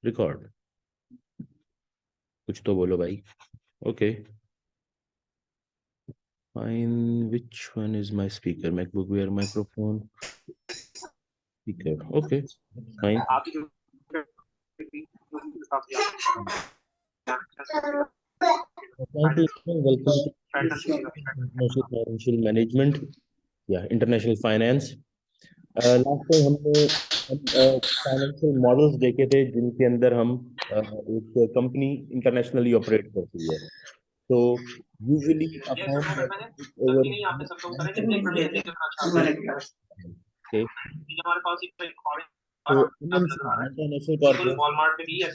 Record. कुछ तो बोलो भाई। Okay fine. Which one is my speaker? MacBook where microphone speaker. Okay fine. Welcome to international financial management या international finance. Last time हमने financial models देखे थे जिनके अंदर हम एक कंपनी इंटरनेशनली ऑपरेट करती है। तो usually a firm over okay. तो मल्टीनेशनल कॉर्पोरेशन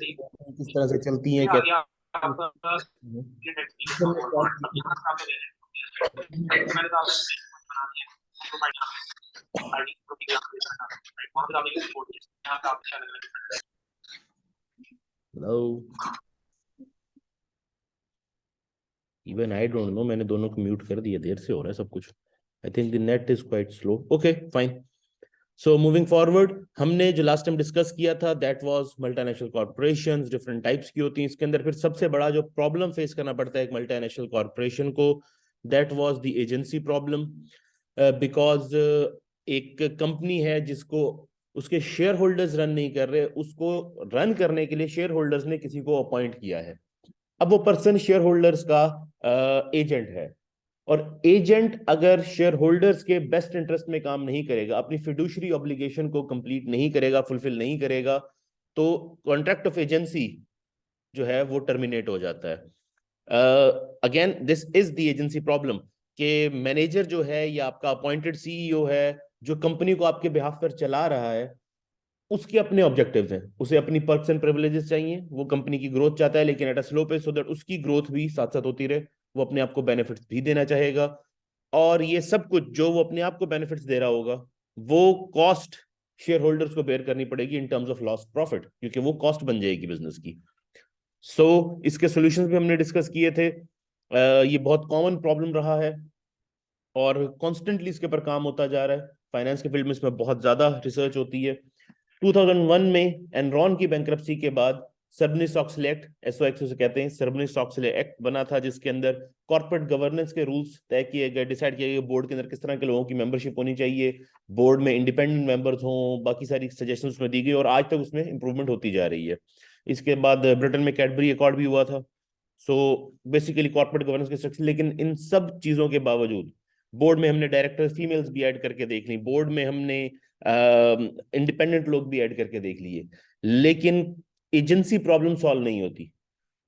किस तरह से चलती हैं, कैसे हमने start की hello. Even I don't know, मैंने दोनों को म्यूट कर दिया, देर से हो रहा है सब कुछ। I think the net is quite slow. Okay fine. So moving forward, हमने जो लास्ट टाइम डिस्कस किया था that was multinational corporations different types की होती हैं। इसके अंदर फिर सबसे बड़ा जो प्रॉब्लम फेस करना पड़ता है एक मल्टीनेशनल कॉर्पोरेशन को, that was the agency problem. Because एक कंपनी है जिसको उसके शेयर होल्डर्स रन नहीं कर रहे, उसको रन करने के लिए शेयर होल्डर्स ने किसी को अपॉइंट किया है। अब वो पर्सन शेयर होल्डर्स का एजेंट है, और एजेंट अगर शेयर होल्डर्स के बेस्ट इंटरेस्ट में काम नहीं करेगा, अपनी फिड्यूशरी ऑब्लिगेशन को कंप्लीट नहीं करेगा, फुलफिल नहीं करेगा, तो कॉन्ट्रैक्ट ऑफ एजेंसी जो है वो टर्मिनेट हो जाता है। Again this is the agency problem कि मैनेजर जो है या आपका अपॉइंटेड सीईओ है जो कंपनी को आपके बिहाफ पर चला रहा है, उसके अपने ऑब्जेक्टिव्स हैं, उसे अपनी पर्क्स एंड प्रिविलेजेस चाहिए, वो कंपनी की ग्रोथ चाहता है लेकिन at a slow pace, so that उसकी ग्रोथ भी साथ साथ होती रहे। वो अपने आप को बेनिफिट्स भी देना चाहेगा, और ये सब कुछ जो वो अपने आप को बेनिफिट्स दे रहा होगा वो कॉस्ट शेयर होल्डर्स को बेयर करनी पड़ेगी in terms of lost profit, क्योंकि वो कॉस्ट बन जाएगी बिजनेस की। इसके सॉल्यूशंस भी हमने डिस्कस किए थे। ये बहुत कॉमन प्रॉब्लम रहा है और कॉन्स्टेंटली इसके ऊपर काम होता जा रहा है। फाइनेंस के फील्ड में इसमें बहुत ज्यादा रिसर्च होती है। 2001 में एनरॉन की बैंक्रप्सी के बाद सर्बनी-स्टॉक्स एक्ट, एसओएक्स उसे कहते हैं, सर्बनी-स्टॉक्स एक्ट बना था, जिसके अंदर कॉर्पोरेट गवर्नेंस के रूल्स तय किए गए, डिसाइड किया गया बोर्ड के अंदर किस तरह के लोगों की मेंबरशिप होनी चाहिए, बोर्ड में इंडिपेंडेंट मेंबर्स हों, बाकी सारी सजेशंस उसमें दी गई, और आज तक उसमें इंप्रूवमेंट होती जा रही है। इसके बाद ब्रिटेन में कैडबरी अकॉर्ड भी हुआ था। सो बेसिकली कॉर्पोरेट गवर्नेंस के स्ट्रक्चर, लेकिन इन सब चीजों के बावजूद बोर्ड में हमने डायरेक्टर फीमेल्स भी ऐड करके देख ली, बोर्ड में हमने इंडिपेंडेंट लोग भी ऐड करके देख लिए, लेकिन एजेंसी प्रॉब्लम सॉल्व नहीं होती।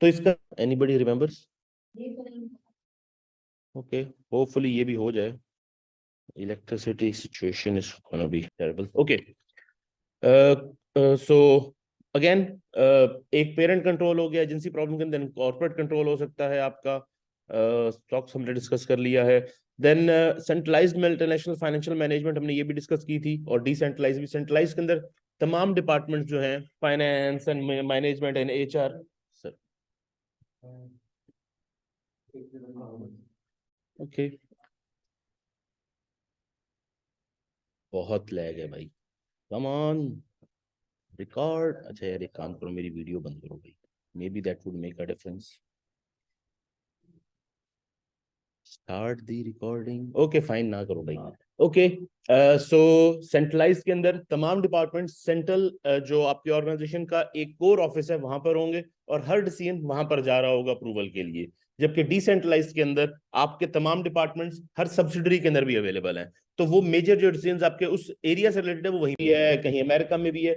तो इसका एनीबडी रिमेंबर्स? ओके, होपफुली ये भी हो जाए। Electricity situation is gonna be terrible. Okay, so again एक पेरेंट कंट्रोल हो गया एजेंसी प्रॉब्लम के, देन कॉर्पोरेट कंट्रोल हो सकता है आपका। स्टॉक्स हमने डिस्कस कर लिया है। Then centralised multinational financial management हमने ये भी डिस्कस की थी, और डिसेंट्रलाइज भी। सेंट्रलाइज के अंदर तमाम डिपार्टमेंट्स जो हैं, finance and management and HR. Sir okay, बहुत लैग है भाई, कम ऑन। रिकॉर्ड, अच्छा यार एक काम करो, मेरी वीडियो बंद करो भाई, may be that would make a difference. Start the recording. Okay fine, ना करो भाई। ओके, सो सेंट्रलाइज के अंदर तमाम डिपार्टमेंट सेंट्रल जो आपकी ऑर्गेनाइजेशन का एक कोर ऑफिस है वहां पर होंगे, और हर डिसीजन वहां पर जा रहा होगा अप्रूवल के लिए। जबकि डिसेंट्रलाइज के अंदर आपके तमाम डिपार्टमेंट्स हर सब्सिडरी के अंदर भी अवेलेबल हैं, तो वो मेजर जो डिसीजन आपके उस एरिया से रिलेटेड है वो वहीं भी है, कहीं अमेरिका में भी है।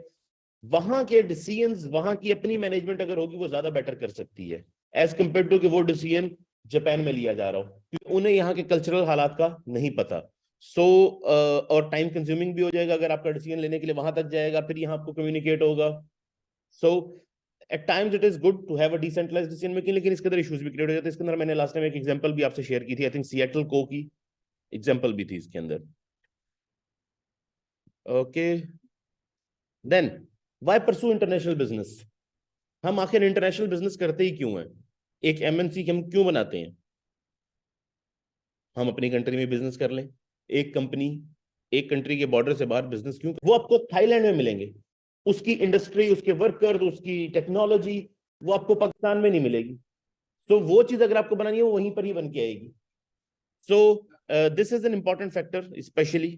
वहां के डिसीजंस, वहां की अपनी मैनेजमेंट अगर होगी वो ज्यादा बेटर कर सकती है, एज कम्पेयर टू कि वो डिसीजन जापान में लिया जा रहा हो, क्योंकि उन्हें यहाँ के कल्चरल हालात का नहीं पता। और टाइम कंज्यूमिंग भी हो जाएगा अगर आपका डिसीजन लेने के लिए वहां तक जाएगा, फिर यहाँ आपको कम्युनिकेट होगा। So at times it is good to have a decentralised decision making, लेकिन इसके अंदर इश्यूज भी क्रिएट हो जाते हैं। इसके अंदर मैंने लास्ट टाइम एक एग्जांपल भी आपसे शेयर की थी, आई थिंक सिएटल को की एग्जांपल भी थी इसके अंदर। Okay, then why pursue international business? हम आखिर इंटरनेशनल बिजनेस करते ही क्यों हैं? एक एमएनसी हम क्यों बनाते हैं? हम अपनी कंट्री में बिजनेस कर लें। एक कंपनी एक कंट्री के बॉर्डर से बाहर बिजनेस क्यों? वो आपको थाईलैंड में मिलेंगे, उसकी इंडस्ट्री, उसके वर्कर, उसकी टेक्नोलॉजी वो आपको पाकिस्तान में नहीं मिलेगी। सो वो चीज अगर आपको बनानी है वो वहीं पर ही बन के आएगी। So this is an important factor specially